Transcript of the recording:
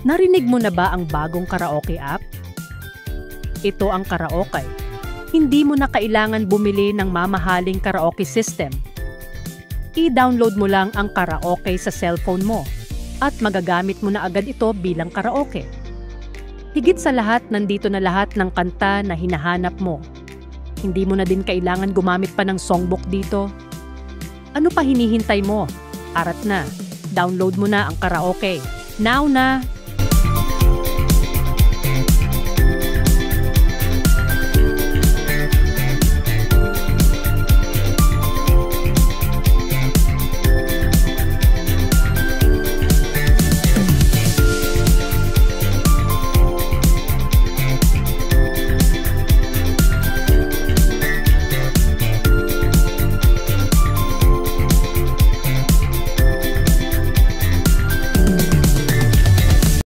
Narinig mo na ba ang bagong karaoke app? Ito ang Karaoke. Hindi mo na kailangan bumili ng mamahaling karaoke system. I-download mo lang ang Karaoke sa cellphone mo at magagamit mo na agad ito bilang karaoke. Higit sa lahat, nandito na lahat ng kanta na hinahanap mo. Hindi mo na din kailangan gumamit pa ng songbook dito. Ano pa hinihintay mo? Arat na, download mo na ang Karaoke. Now na!